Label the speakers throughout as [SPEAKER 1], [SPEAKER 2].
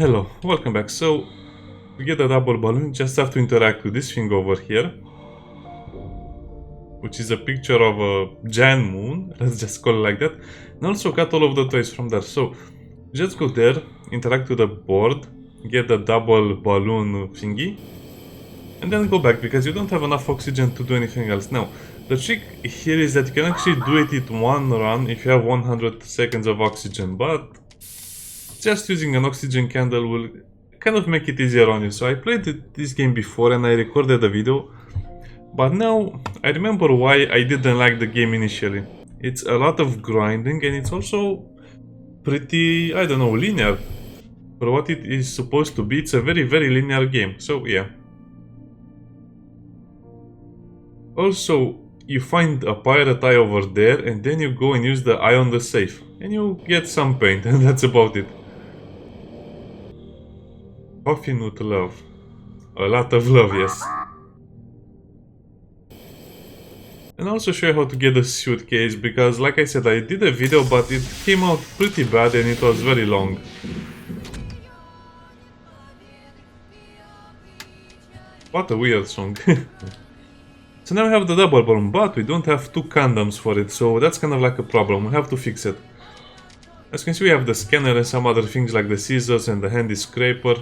[SPEAKER 1] Hello, welcome back. So, we get a double balloon, just have to interact with this thing over here, which is a picture of a giant moon, let's just call it like that, and also got all of the toys from there. So, just go there, interact with the board, get the double balloon thingy, and then go back, because you don't have enough oxygen to do anything else. Now, the trick here is that you can actually do it in one run if you have 100 seconds of oxygen, but just using an oxygen candle will kind of make it easier on you. So I played this game before and I recorded a video, but now I remember why I didn't like the game initially. It's a lot of grinding and it's also pretty, I don't know, linear. For what it is supposed to be, it's a very linear game, so yeah. Also, you find a pirate eye over there and then you go and use the eye on the safe. And you get some paint and that's about it. Coffee with love. A lot of love, yes. And also show you how to get a suitcase, because like I said, I did a video but it came out pretty bad and it was very long. What a weird song. So now we have the double balloon, but we don't have two condoms for it, so that's kind of like a problem. We have to fix it. As you can see, we have the scanner and some other things like the scissors and the handy scraper.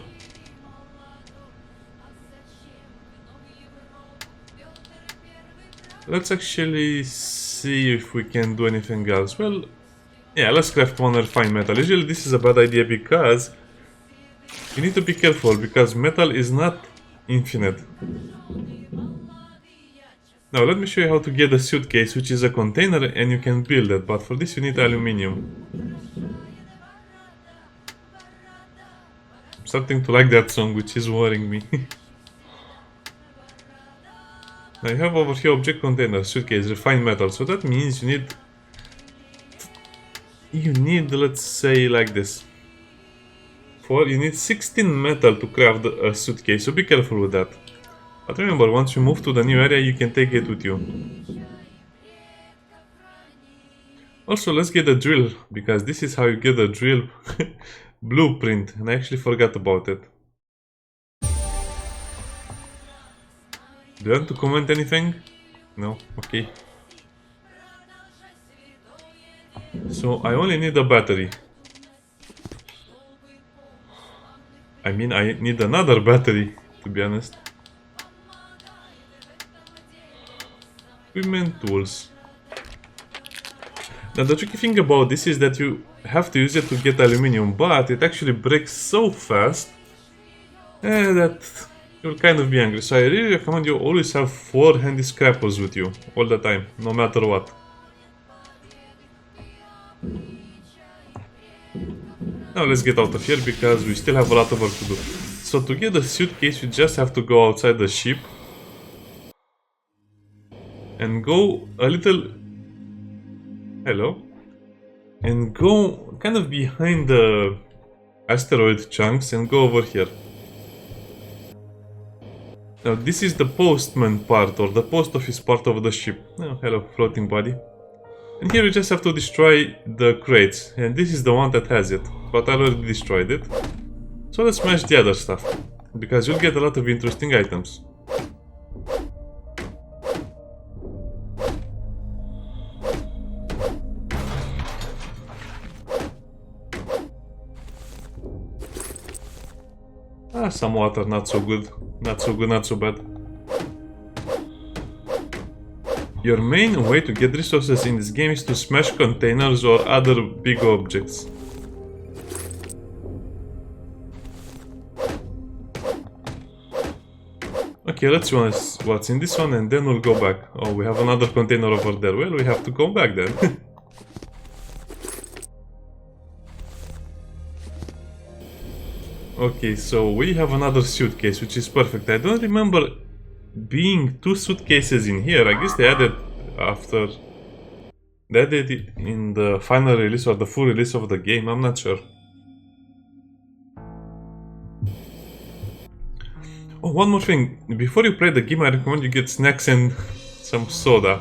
[SPEAKER 1] Let's actually see if we can do anything else. Well, yeah, let's craft one refined metal. Usually this is a bad idea because you need to be careful, because metal is not infinite. Now let me show you how to get a suitcase, which is a container and you can build it, but for this you need aluminium. I'm starting to like that song, which is worrying me. Now you have over here object container, suitcase, refined metal, so that means you need, let's say like this. You need 16 metal to craft a suitcase, so be careful with that. But remember, once you move to the new area, you can take it with you. Also, let's get a drill, because this is how you get a drill blueprint, and I actually forgot about it. Do you want to comment anything? No? Okay. So, I only need a battery. I mean, I need another battery, to be honest. Equipment tools. Now the tricky thing about this is that you have to use it to get aluminium, but it actually breaks so fast that you'll kind of be angry. So I really recommend you always have 4 handy scrappers with you all the time, no matter what. Now let's get out of here, because we still have a lot of work to do. So to get the suitcase, you just have to go outside the ship and go a little... Hello? And go kind of behind the asteroid chunks and go over here. Now this is the postman part, or the post office part of the ship. Oh, hello, floating body. And here you just have to destroy the crates, and this is the one that has it, but I already destroyed it. So let's smash the other stuff, because you'll get a lot of interesting items. Some water, not so good. Not so good, not so bad. Your main way to get resources in this game is to smash containers or other big objects. Okay, let's see what's in this one and then we'll go back. Oh, we have another container over there. Well, we have to go back then. Okay, so we have another suitcase, which is perfect. I don't remember being 2 suitcases in here. I guess they added after... They added it in the final release or the full release of the game, I'm not sure. Oh, one more thing. Before you play the game, I recommend you get snacks and some soda.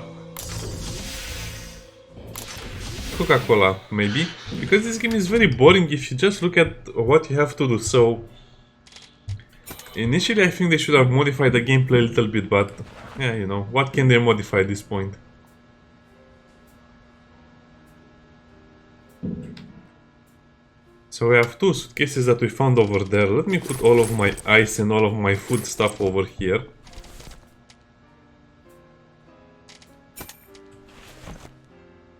[SPEAKER 1] Coca-Cola, maybe. Because this game is very boring if you just look at what you have to do. So, initially I think they should have modified the gameplay a little bit, but yeah, you know, what can they modify at this point? So we have two suitcases that we found over there. Let me put all of my ice and all of my food stuff over here.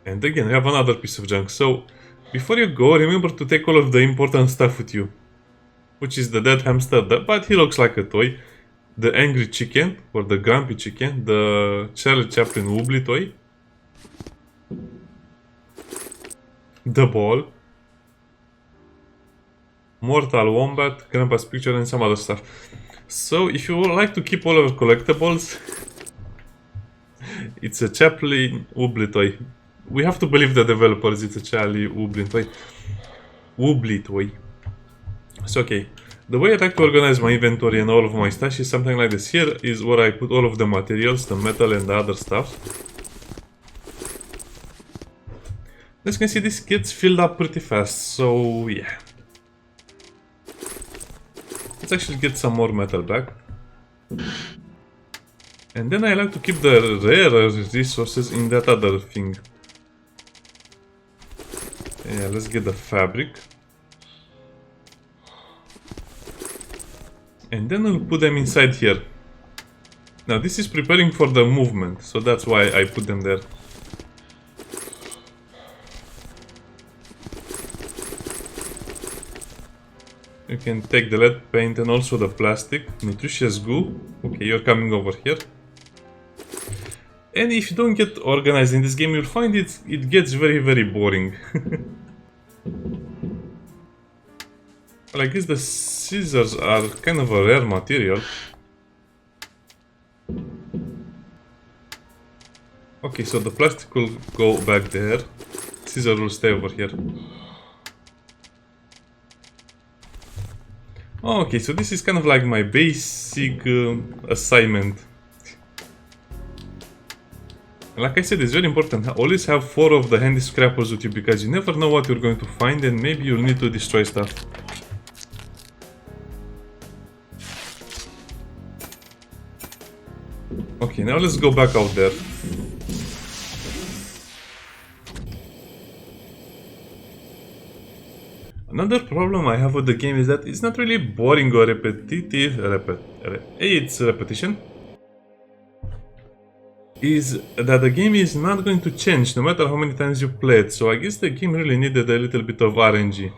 [SPEAKER 1] And again, we have another piece of junk. So, before you go, remember to take all of the important stuff with you. Which is the dead hamster, but he looks like a toy. The angry chicken, or the grumpy chicken. The Charlie Chaplin wobbly toy. The ball. Mortal wombat, grandpa's picture, and some other stuff. So, if you would like to keep all of the collectibles, it's a Chaplin wobbly toy. We have to believe the developers, it's a Charlie wobbly toy. Wobbly toy. So, okay. The way I like to organize my inventory and all of my stash is something like this. Here is where I put all of the materials, the metal and the other stuff. As you can see, this gets filled up pretty fast, so yeah. Let's actually get some more metal back. And then I like to keep the rarer resources in that other thing. Yeah, let's get the fabric. And then we'll put them inside here. Now this is preparing for the movement, so that's why I put them there. You can take the lead paint and also the plastic. Nutritious goo. Okay, you're coming over here. And if you don't get organized in this game, you'll find it gets very boring. Well, I guess the scissors are kind of a rare material. Okay, so the plastic will go back there. Scissors will stay over here. Okay, so this is kind of like my basic assignment. Like I said, it's very important. Always have 4 of the handy scrappers with you, because you never know what you're going to find and maybe you'll need to destroy stuff. Okay, now let's go back out there. Another problem I have with the game is that it's not really boring or repetitive. It's repetition. Is that the game is not going to change no matter how many times you play it, so I guess the game really needed a little bit of RNG.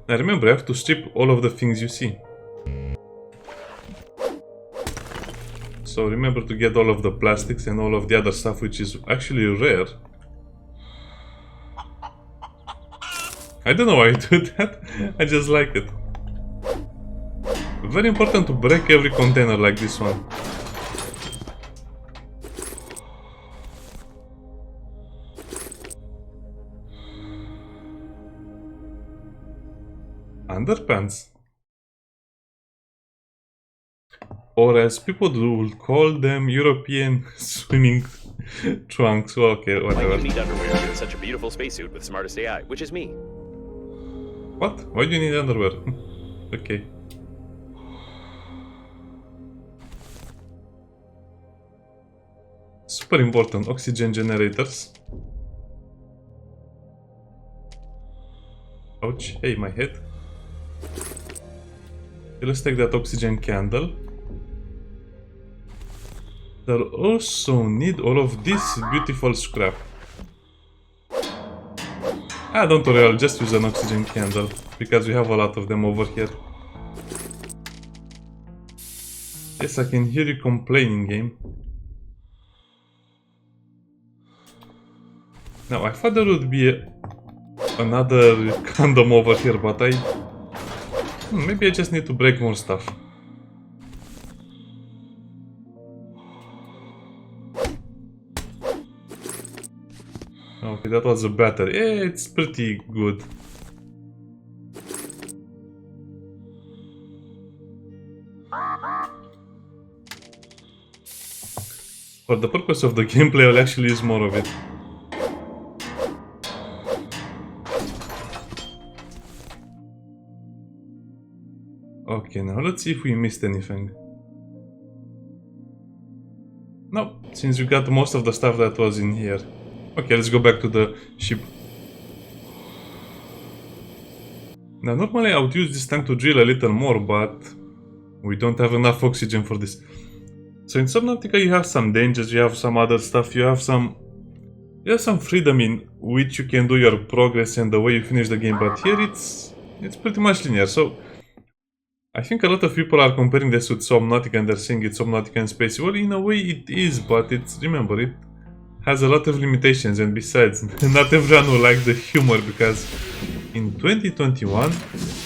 [SPEAKER 1] Now remember, you have to strip all of the things you see. So remember to get all of the plastics and all of the other stuff, which is actually rare. I don't know why I do that, I just like it. Very important to break every container like this one. Underpants. Or as people will call them, European swimming trunks. Okay, whatever.
[SPEAKER 2] Why do you need underwear in such a beautiful spacesuit with smartest AI, which is me?
[SPEAKER 1] What? Why do you need underwear? Okay. Super important, oxygen generators. Ouch, hey, my head. Okay, let's take that oxygen candle. They'll also need all of this beautiful scrap. Ah, don't worry, I'll just use an oxygen candle, because we have a lot of them over here. Yes, I can hear you complaining, game. Now, I thought there would be another condom over here, but maybe I just need to break more stuff. Okay, that was a battery. Yeah, it's pretty good. For the purpose of the gameplay, I'll actually use more of it. Okay, now let's see if we missed anything. No, since we got most of the stuff that was in here. Okay, let's go back to the ship. Now, normally I would use this tank to drill a little more, but we don't have enough oxygen for this. So in Subnautica you have some dangers, you have some other stuff, you have some freedom in which you can do your progress and the way you finish the game, but here it's pretty much linear. So I think a lot of people are comparing this with Subnautica and they're saying it's Subnautica in space. Well, in a way it is, but remember, it has a lot of limitations, and besides, not everyone will like the humor, because in 2021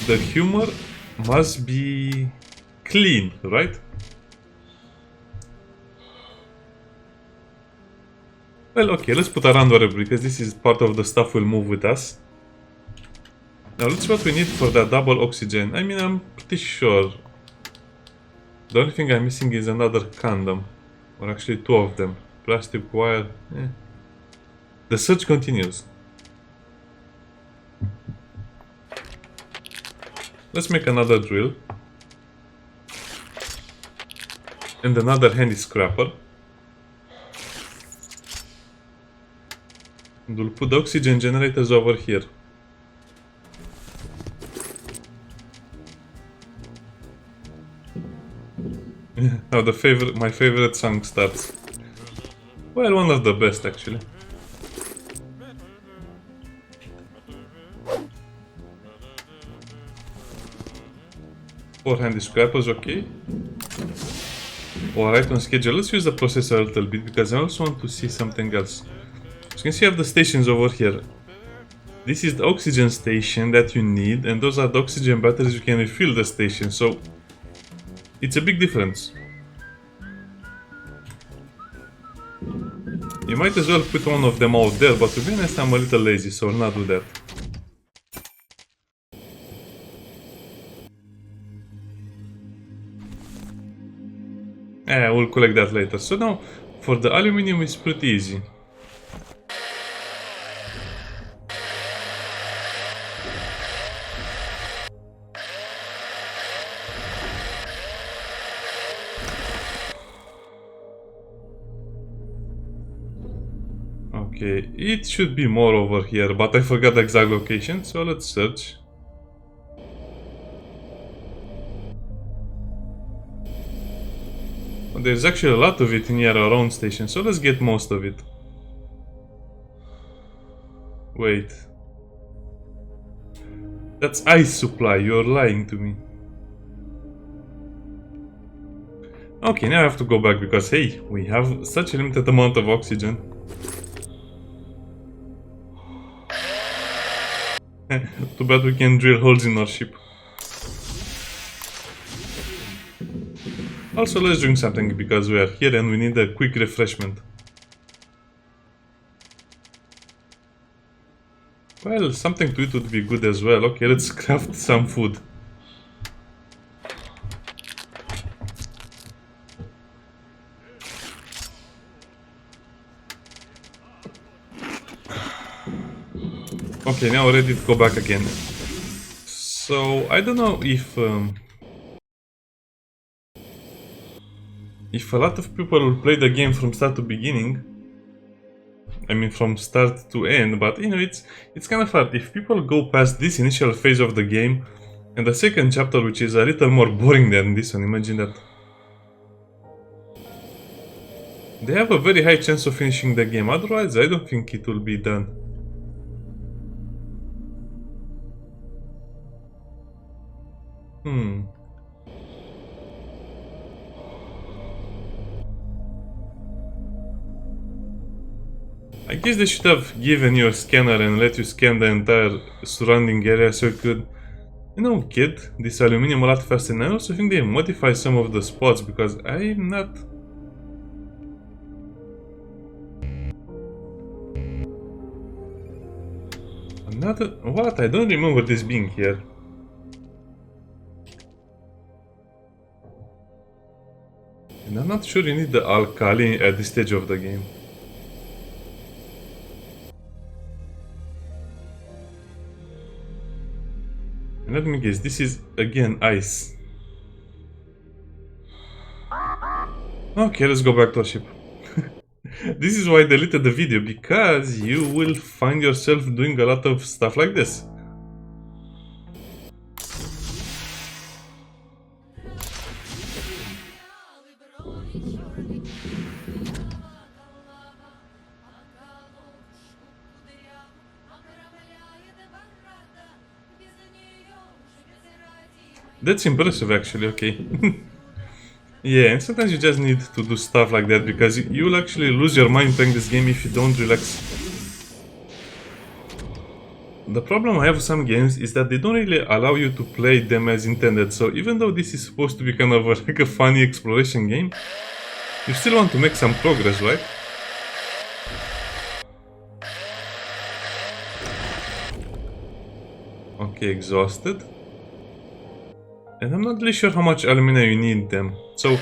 [SPEAKER 1] the humor must be clean, right? Well, okay, let's put a round wherever, because this is part of the stuff we'll move with us. Now let's see what we need for that double oxygen. I mean, I'm pretty sure the only thing I'm missing is another condom, or actually two of them. Plastic wire. The search continues. Let's make another drill and another handy scrapper. And we'll put the oxygen generators over here. Now my favorite song starts. Well, one of the best actually. Four handy scrappers, okay. Alright, on schedule. Let's use the processor a little bit, because I also want to see something else. As you can see, I have the stations over here. This is the oxygen station that you need, and those are the oxygen batteries you can refill the station, so it's a big difference. You might as well put one of them out there, but to be honest, I'm a little lazy, so I'll not do that. We'll collect that later. So now, for the aluminium, it's pretty easy. Okay, it should be more over here, but I forgot the exact location, so let's search. There's actually a lot of it near our own station, so let's get most of it. Wait. That's ice supply, you're lying to me. Okay, now I have to go back because, hey, we have such a limited amount of oxygen. Too bad we can drill holes in our ship. Also, let's drink something because we are here and we need a quick refreshment. Well, something to eat would be good as well. Okay, let's craft some food. Okay, now we're ready to go back again. So, I don't know if a lot of people will play the game from start to beginning. I mean, from start to end, but you know, it's kind of hard. If people go past this initial phase of the game and the second chapter, which is a little more boring than this one, imagine that. They have a very high chance of finishing the game, otherwise I don't think it will be done. I guess they should have given you a scanner and let you scan the entire surrounding area so you could, you know, get this aluminium a lot faster. And I also think they modify some of the spots because I'm not... What? I don't remember this being here. And I'm not sure you need the alkali at this stage of the game. And let me guess, this is again ice. Okay, let's go back to our ship. This is why I deleted the video, because you will find yourself doing a lot of stuff like this. That's impressive actually, okay. Yeah, and sometimes you just need to do stuff like that, because you'll actually lose your mind playing this game if you don't relax. The problem I have with some games is that they don't really allow you to play them as intended, so even though this is supposed to be kind of like a funny exploration game, you still want to make some progress, right? Okay, exhausted. And I'm not really sure how much aluminium you need them. So,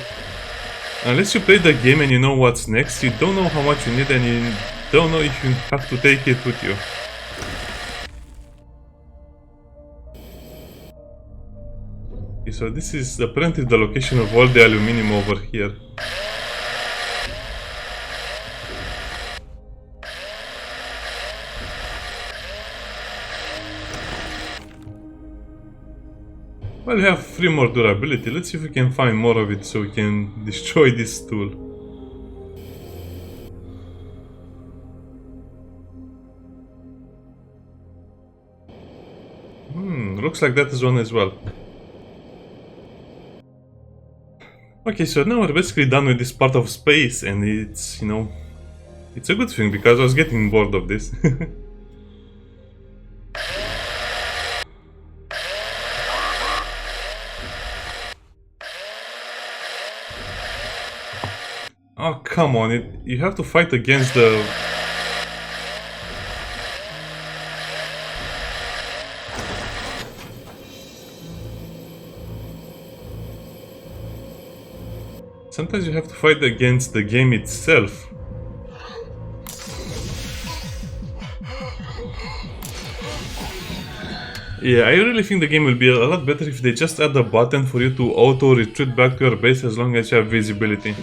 [SPEAKER 1] unless you play the game and you know what's next, you don't know how much you need and you don't know if you have to take it with you. Okay, so this is apparently the location of all the aluminium over here. Well, we have 3 more durability. Let's see if we can find more of it so we can destroy this tool. Looks like that is one as well. Okay, so now we're basically done with this part of space, and it's, you know, it's a good thing because I was getting bored of this. Oh, come on, you have to fight against the... Sometimes you have to fight against the game itself. Yeah, I really think the game will be a lot better if they just add a button for you to auto-retreat back to your base as long as you have visibility.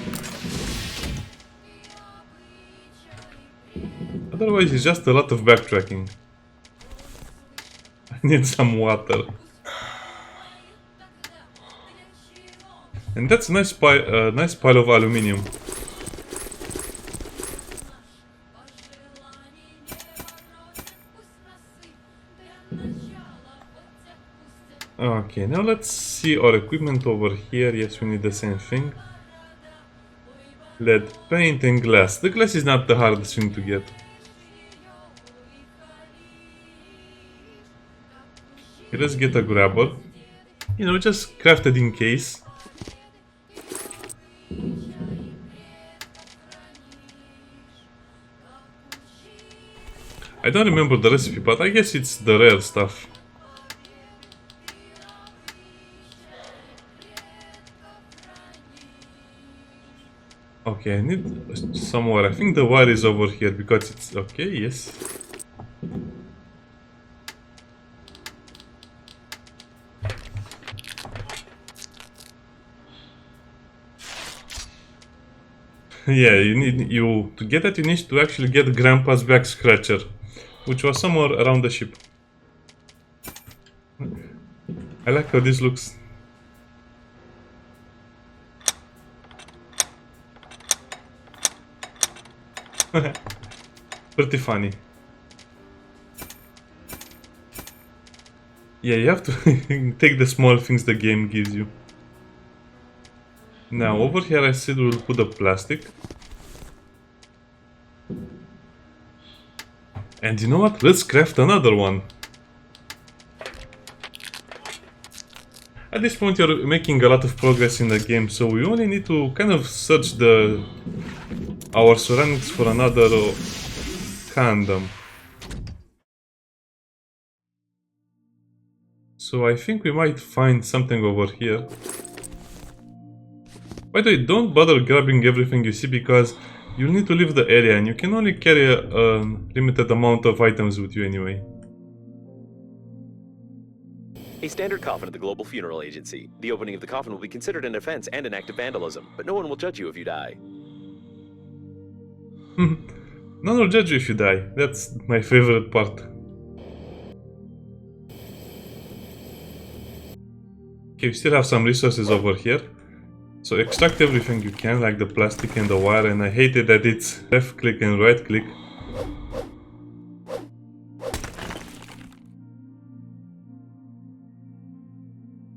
[SPEAKER 1] Otherwise, it's just a lot of backtracking. I need some water. And that's a nice pile of aluminium. Okay, now let's see our equipment over here. Yes, we need the same thing. Lead paint and glass. The glass is not the hardest thing to get. Okay, let's get a grabber. You know, just crafted in case. I don't remember the recipe, but I guess it's the rare stuff. Okay, I need some more. I think the wire is over here because it's... Okay, yes. Yeah, to get that you need to actually get Grandpa's back scratcher, which was somewhere around the ship. I like how this looks. Pretty funny. Yeah, you have to take the small things the game gives you. Now, over here I said we'll put the plastic. And you know what? Let's craft another one. At this point you're making a lot of progress in the game, so we only need to kind of search our surroundings for another condom. So I think we might find something over here. By the way, don't bother grabbing everything you see because you'll need to leave the area and you can only carry a limited amount of items with you anyway.
[SPEAKER 2] A standard coffin at the Global Funeral Agency. The opening of the coffin will be considered an offense and an act of vandalism, but no one will judge you if you die.
[SPEAKER 1] No one will judge you if you die. That's my favorite part. Okay, we still have some resources over here. So extract everything you can, like the plastic and the wire, and I hate it that it's left click and right click.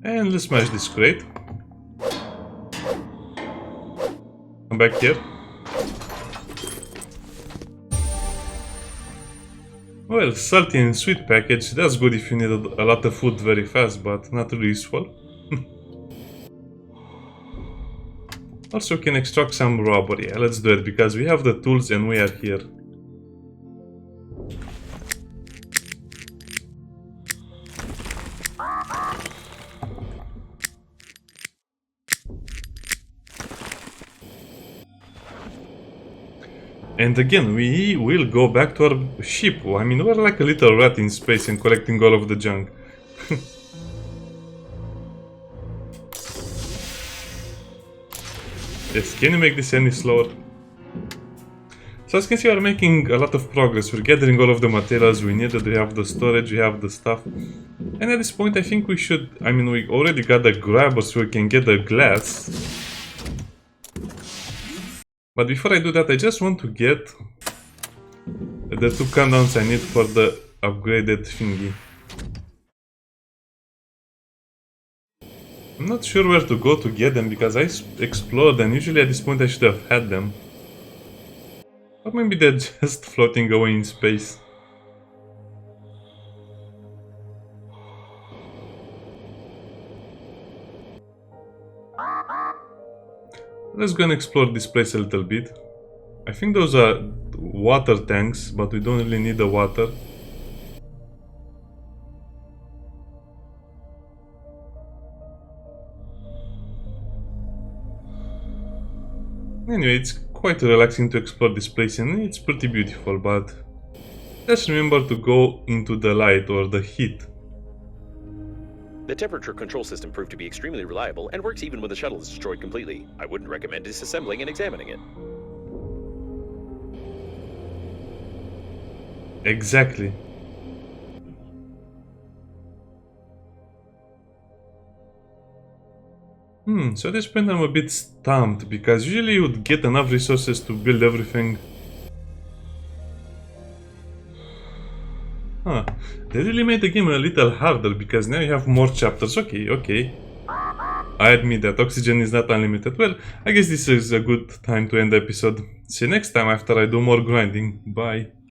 [SPEAKER 1] And let's smash this crate. Come back here. Well, salty and sweet package, that's good if you need a lot of food very fast, but not really useful. Also can extract some rubber, yeah, let's do it, because we have the tools and we are here. And again, we will go back to our ship. I mean, we're like a little rat in space and collecting all of the junk. Yes, can you make this any slower? So as you can see, we're making a lot of progress. We're gathering all of the materials we needed. We have the storage, we have the stuff. And at this point, I think we should... I mean, we already got the grabber so we can get the glass. But before I do that, I just want to get the 2 countdowns I need for the upgraded thingy. I'm not sure where to go to get them because I explored and usually at this point I should have had them. Or maybe they're just floating away in space. Let's go and explore this place a little bit. I think those are water tanks, but we don't really need the water. Anyway, it's quite relaxing to explore this place and it's pretty beautiful, but just remember to go into the light or the heat.
[SPEAKER 2] The temperature control system proved to be extremely reliable and works even when the shuttle is destroyed completely. I wouldn't recommend disassembling and examining it.
[SPEAKER 1] Exactly. So at this point I'm a bit stumped, because usually you would get enough resources to build everything. Huh. They really made the game a little harder, because now you have more chapters. Okay. I admit that oxygen is not unlimited. Well, I guess this is a good time to end the episode. See you next time after I do more grinding. Bye.